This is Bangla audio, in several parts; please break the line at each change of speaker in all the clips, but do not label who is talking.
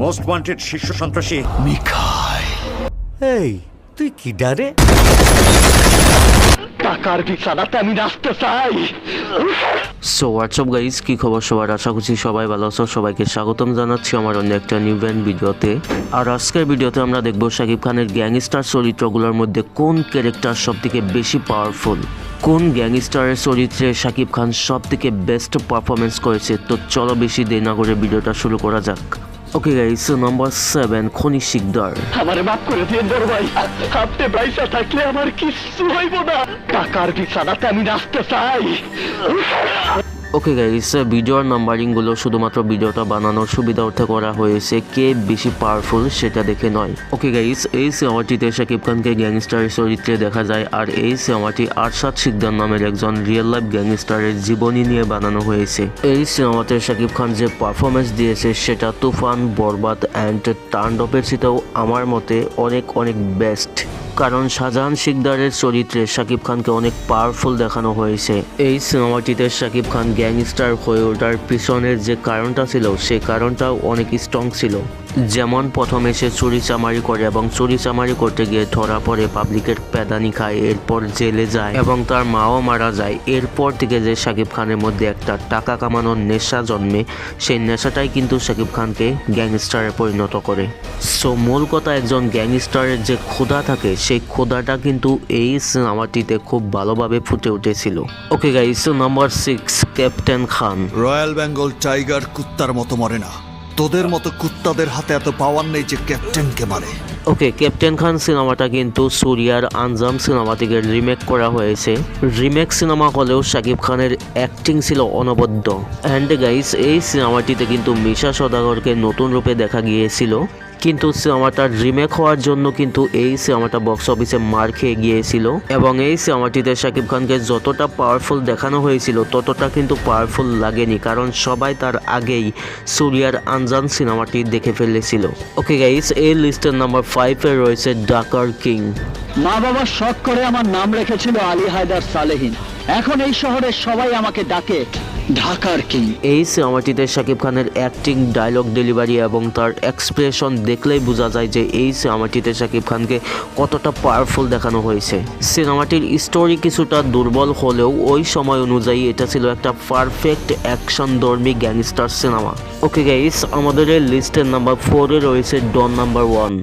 মোস্ট ওয়ান্টেড শীর্ষ সন্ত্রাসী
মিখাই।
এই তুই কি ডারে?
টাকার বিছানাতে আমি নাচতে চাই।
সো হোয়াটসঅ্যাপ গাইস, কি খবর সবার? আশা করছি সবাই ভালো আছো। সবাইকে স্বাগতম জানাচ্ছি আমার অন্য একটা নিউ ব্যান্ড ভিডিওতে। আর আজকের ভিডিওতে আমরা দেখব শাকিব খানের গ্যাংস্টার চরিত্রগুলোর মধ্যে কোন ক্যারেক্টার সব থেকে বেশি পাওয়ারফুল, কোন গ্যাংস্টারের চরিত্রে শাকিব খান সব থেকে বেস্ট পারফরমেন্স করেছে। তো চলো বেশি দেরি না করে ভিডিওটা শুরু করা যাক। ওকে গাইস, নাম্বার 7 খনি শিকদার।
আমারে মাফ করে দিন বড় ভাই, আপনি পয়সা থাকলে আমার কিছু হইব না। টাকার বিছানাতে আমি নাচতে চাই।
ওকে গাইস, ভিডিওর নাম্বারিংগুলো শুধুমাত্র ভিডিওটা বানানোর সুবিধার্থে করা হয়েছে, কে বেশি পাওয়ারফুল সেটা দেখে নয়। ওকে গাইস, এই সিনেমাটিতে শাকিব খানকে গ্যাংস্টারের চরিত্রে দেখা যায়, আর এই সিনেমাটি আরশাদ শিকদার নামের একজন রিয়েল লাইফ গ্যাংস্টারের জীবনী নিয়ে বানানো হয়েছে। এই সিনেমাতে শাকিব খান যে পারফরমেন্স দিয়েছে সেটা তুফান, বরবাদ অ্যান্ড তাণ্ডবের চেয়েও আমার মতে অনেক অনেক বেস্ট। কারণ শাহজাহান শিকদারের চরিত্রে শাকিব খানকে অনেক পাওয়ারফুল দেখানো হয়েছে। এই সিনেমাটিতে শাকিব খান গ্যাংস্টার হয়ে ওঠার পিছনের যে কারণটা ছিল সেই কারণটাও অনেক স্ট্রং ছিল। যেমন প্রথমে সে চুরি চামারি করে এবং চুরি চামারি করতে গিয়ে ধরা পড়ে, পাবলিকের প্যাদানি খায়, এরপর জেলে যায় এবং তার মাও মারা যায়। এরপর থেকে যে শাকিব খানের মধ্যে একটা টাকা কামানোর নেশা জন্মে, সেই নেশাটাই কিন্তু শাকিব খানকে গ্যাংস্টারে পরিণত করে। সো মূল কথা, একজন গ্যাংস্টারের যে ক্ষুধা থাকে সেই ক্ষুধাটা কিন্তু এই সিনেমাটিতে খুব ভালোভাবে ফুটে উঠেছিল। ওকে গাইস, নাম্বার 6 ক্যাপ্টেন খান।
রয়্যাল বেঙ্গল টাইগার কুত্তার মতো মরে না। তোদের মতো কুত্তাদের হাতে এত পাওয়ার নেই যে ক্যাপ্টেনকে মারে।
ওকে, ক্যাপ্টেন খান সিনেমাটা কিন্তু সুরিয়ার আঞ্জাম সিনেমা থেকে রিমেক করা হয়েছে। রিমেক সিনেমা হলেও শাকিব খানের অ্যাক্টিং ছিল অনবদ্য। অ্যান্ড গাইস, এই সিনেমাটিতে কিন্তু মিশা সওদাগরকে নতুন রূপে দেখা গিয়েছিল, কিন্তু সিনেমাটার রিমেক হওয়ার জন্য কিন্তু এই সিনেমাটা বক্স অফিসে মার খেয়ে গিয়েছিল। এবং এই সিনেমাটিতে শাকিব খানকে যতটা পাওয়ারফুল দেখানো হয়েছিল ততটা কিন্তু পাওয়ারফুল লাগেনি, কারণ সবাই তার আগেই সুরিয়ার আনজান সিনেমাটি দেখে ফেলেছিল। ওকে গাইস, এই লিস্টের নাম্বার 5-এ রয়েছে ডাকার কিং।
মা বাবা শখ করে আমার নাম রেখেছিল আলী হায়দার সালেহীন। এখন এই শহরের সবাই আমাকে ডাকে ঢাকার কিং।
এই সিনেমাটিতে শাকিব খানের অ্যাক্টিং, ডায়লগ ডেলিভারি এবং তার এক্সপ্রেশন দেখলেই বোঝা যায় যে এই সিনেমাটিতে শাকিব খানকে কতটা পাওয়ারফুল দেখানো হয়েছে। সিনেমাটির স্টোরি কিছুটা দুর্বল হলেও ওই সময় অনুযায়ী এটা ছিল একটা পারফেক্ট অ্যাকশন ধর্মী গ্যাংস্টার সিনেমা। ওকে গাইস, আমাদের এই লিস্টের নাম্বার 4-এ রয়েছে ডন নাম্বার 1।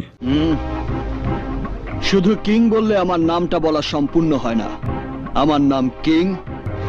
শুধু কিং বললে আমার নামটা বলা সম্পূর্ণ হয় না। আমার নাম কিং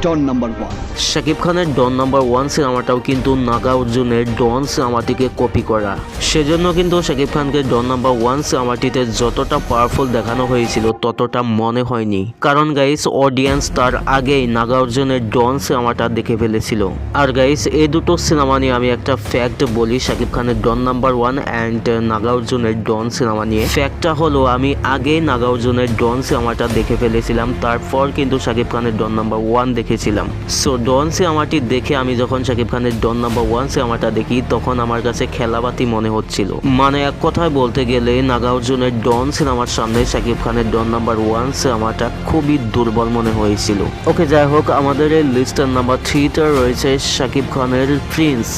ডন নাম্বার 1।
শাকিব খানের ডন নাম্বার 1 সিনেমাটাও কিন্তু নাগা অর্জুনের ডন সিনেমাটিকে কপি করা। সেজন্য কিন্তু শাকিব খানকে ডন নাম্বার 1 সিনেমাটিতে যতটা পাওয়ারফুল দেখানো হয়েছিল ততটা মনে হয়নি, কারণ গাইস অডিয়েন্স তার আগেই নাগা অর্জুনের ডন সিনেমাটা দেখে ফেলেছিল। আর গাইস, এই দুটো সিনেমা নিয়ে আমি একটা ফ্যাক্ট বলি শাকিব খানের ডন নাম্বার 1 অ্যান্ড নাগা অর্জুনের ডন সিনেমা নিয়ে। ফ্যাক্টটা হলো, আমি আগেই নাগা অর্জুনের ডন সিনেমাটা দেখে ফেলেছিলাম, তারপর কিন্তু শাকিব খানের ডন নাম্বার 1 দেখেছিলাম। সো ডন সিনেমাটি দেখে আমি যখন শাকিব খানের ডন নাম্বার 1 সিনেমাটা দেখি তখন আমার কাছে খেলাবাতি মনে হচ্ছিল। মানে এক কথায় বলতে গেলে নাগা অর্জুনের ডন সিনেমার সামনে শাকিব খানের ডন নাম্বার 1 সিনেমাটা খুবই দুর্বল মনে হয়েছিল। ওকে, যাই হোক, আমাদের এই লিস্টের নাম্বার 3-তে রয়েছে শাকিব খানের প্রিন্স।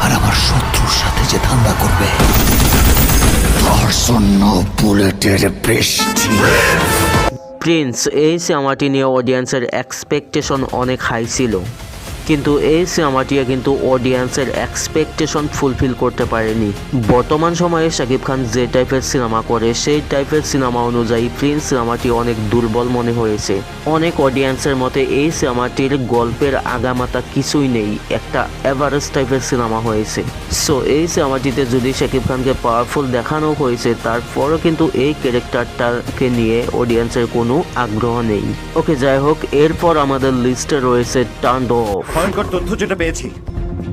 আর আমার শত্রুর সাথে যে ধান্দা করবে তার জন্য বুলেটের বৃষ্টি।
প্রিন্স এই সিনেমাটি নিয়ে অডিয়েন্সের এক্সপেকটেশন অনেক হাই ছিল, কিন্তু এই সিনেমাটি কিন্তু অডিয়েন্সের এক্সপেকটেশন ফুলফিল করতে পারেনি। বর্তমান সময়ে শাকিব খান যে টাইপের সিনেমা করে সেই টাইপের সিনেমা অনুযায়ী প্রিন্স সিনেমাটি অনেক দুর্বল মনে হয়েছে। অনেক অডিয়েন্সের মতে এই সিনেমাটির গল্পের আগামাতা কিছুই নেই, একটা এভারেজ টাইপের সিনেমা হয়েছে। সো এই সিনেমাটিতে যদি শাকিব খানকে পাওয়ারফুল দেখানো হয়েছে, তারপরও কিন্তু এই ক্যারেক্টারটাকে নিয়ে অডিয়েন্সের কোনো আগ্রহ নেই। ওকে, যাই হোক, এরপর আমাদের লিস্টে রয়েছে তাণ্ডব।
ভয়ঙ্কর তথ্য যেটা পেয়েছি,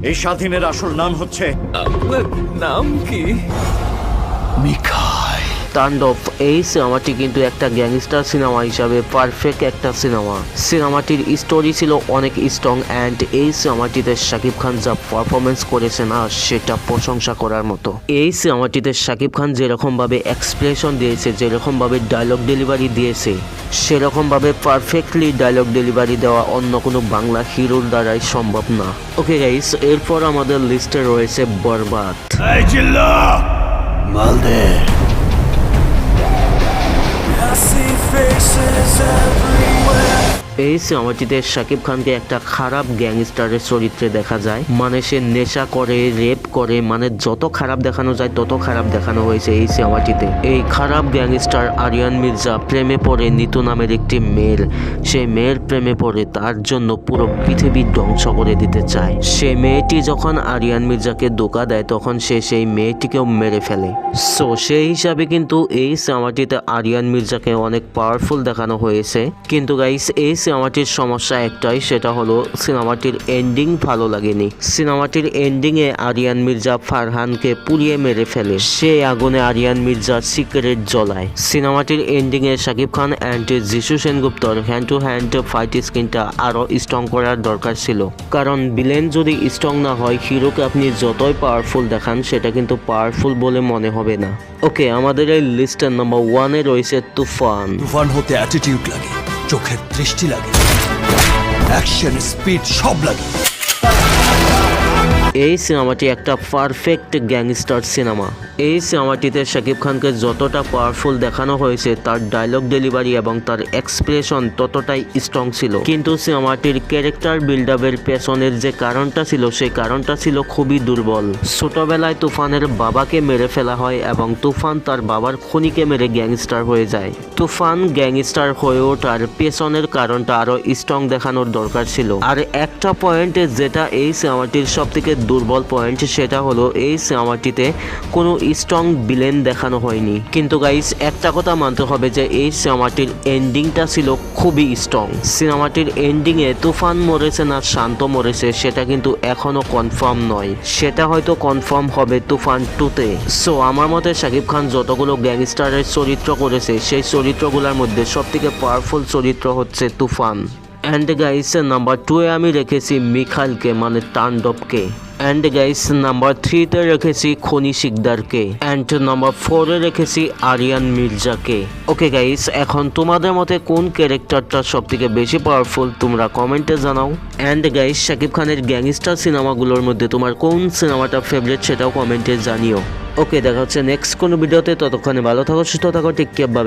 এই স্বাধীনের আসল নাম হচ্ছে
আপনার নাম কি?
মিখাই।
তাণ্ডব এই সিনেমাটি কিন্তু একটা গ্যাংস্টার সিনেমা হিসাবে পারফেক্ট একটা সিনেমা। সিনেমাটির স্টোরি ছিল অনেক স্ট্রং অ্যান্ড এই সিনেমাটিতে শাকিব খান যা পারফরমেন্স করেছে না সেটা প্রশংসা করার মতো। এই সিনেমাটিতে শাকিব খান যেরকম ভাবে এক্সপ্রেশন দিয়েছে, যেরকম ভাবে ডায়লগ ডেলিভারি দিয়েছে, সেরকম ভাবে পারফেক্টলি ডায়লগ ডেলিভারি দেওয়া অন্য কোনো বাংলা হিরোর দ্বারাই সম্ভব না। ওকে গাইস, এরপর আমাদের লিস্টে রয়েছে বরবাদ।
মালদে
এই সিনেমাটিতে শাকিব খানকে একটা খারাপ গ্যাংস্টারের চরিত্রে দেখা যায়। মানে সে নেশা করে, রেপ করে, মানে যত খারাপ দেখানো যায় তত খারাপ দেখানো হয়েছে এই সিনেমাটিতে। এই খারাপ গ্যাংস্টার আরিয়ান মির্জা প্রেমে পড়ে নিতু নামের একটি মেয়ের। সেই মেয়ের প্রেমে পড়ে তার জন্য পুরো পৃথিবী ধ্বংস করে দিতে চায়। সে মেয়েটি যখন আরিয়ান মির্জাকে ধোঁকা দেয় তখন সে সেই মেয়েটিকেও মেরে ফেলে। সো সেই হিসাবে কিন্তু এই সিনেমাটিতে আরিয়ান মির্জাকে অনেক পাওয়ারফুল দেখানো হয়েছে। কিন্তু গাইস, এই সিনেমাটির সমস্যা একটাই, সেটা হলো সিনেমাটির এন্ডিং ভালো লাগেনি। সিনেমাটির এন্ডিংয়ে আরিয়ান মির্জা ফারহানকে পুড়িয়ে মেরে ফেলে। সেই আগুনে আরিয়ান মির্জা সিগারেট জ্বলায়। সিনেমাটির এন্ডিংয়ে শাকিব খান অ্যান্ড যিশু সেনগুপ্তর হ্যান্ড টু হ্যান্ড ফাইট স্কিনটা আরও স্ট্রং করার দরকার ছিল। কারণ ভিলেন যদি স্ট্রং না হয়, হিরোকে আপনি যতই পাওয়ারফুল দেখান সেটা কিন্তু পাওয়ারফুল বলে মনে হবে না। ওকে, আমাদের এই লিস্টের নাম্বার 1-এ রয়েছে তুফান।
তুফান হতে অ্যাটিটিউড লাগে, চোখের দৃষ্টি লাগে, অ্যাকশন স্পিড সব লাগে।
এই সিনেমাটি একটা পারফেক্ট গ্যাংস্টার সিনেমা। এই সিনেমাটিতে শাকিব খানকে যতটা পাওয়ারফুল দেখানো হয়েছে, তার ডায়লগ ডেলিভারি এবং তার এক্সপ্রেশন ততটাই স্ট্রং ছিল। কিন্তু সিনেমাটির ক্যারেক্টার বিল্ড আপের পেছনের যে কারণটা ছিল, সেই কারণটা ছিল খুবই দুর্বল। ছোটবেলায় তুফানের বাবাকে মেরে ফেলা হয় এবং তুফান তার বাবার খুনিকে মেরে গ্যাংস্টার হয়ে যায়। তুফান গ্যাংস্টার হয়ে ওঠার পেছনের কারণটা আরো স্ট্রং দেখানোর দরকার ছিল। আর একটা পয়েন্ট যেটা এই সিনেমাটির সব থেকে দুর্বল পয়েন্ট, সেটা হলো এই সিনেমাটিতে কোনো স্ট্রং ভিলেন দেখানো হয়নি। কিন্তু গাইস, একটা কথা মানতে হবে যে এই সিনেমাটির এন্ডিংটা ছিল খুবই স্ট্রং। সিনেমাটির এন্ডিংয়ে তুফান মরেছে না শান্ত মরেছে সেটা কিন্তু এখনো কনফার্ম নয়। সেটা হয়তো কনফার্ম হবে তুফান 2-তে। সো আমার মতে শাকিব খান যতগুলো গ্যাংস্টারের চরিত্র করেছে, সেই চরিত্রগুলোর মধ্যে সবথেকে পাওয়ারফুল চরিত্র হচ্ছে তুফান। অ্যান্ড গাইস, নাম্বার 2-এ আমি রেখেছি মিখাইলকে, মানে তাণ্ডবকে। অ্যান্ড গাইস, নাম্বার 3-তে রেখেছি খনি শিকদারকে। অ্যান্ড নাম্বার 4-এ রেখেছি আরিয়ান মির্জাকে। ওকে গাইস, এখন তোমাদের মতে কোন ক্যারেক্টারটা সব থেকে বেশি পাওয়ারফুল তোমরা কমেন্টে জানাও। অ্যান্ড গাইস, শাকিব খানের গ্যাংস্টার সিনেমাগুলোর মধ্যে তোমার কোন সিনেমাটা ফেভারিট সেটাও কমেন্টে জানিও। ওকে, দেখা হচ্ছে নেক্সট কোনো ভিডিওতে। ততক্ষণে ভালো থাকো, সুস্থ থাকো, টেক কেয়ার, বাই।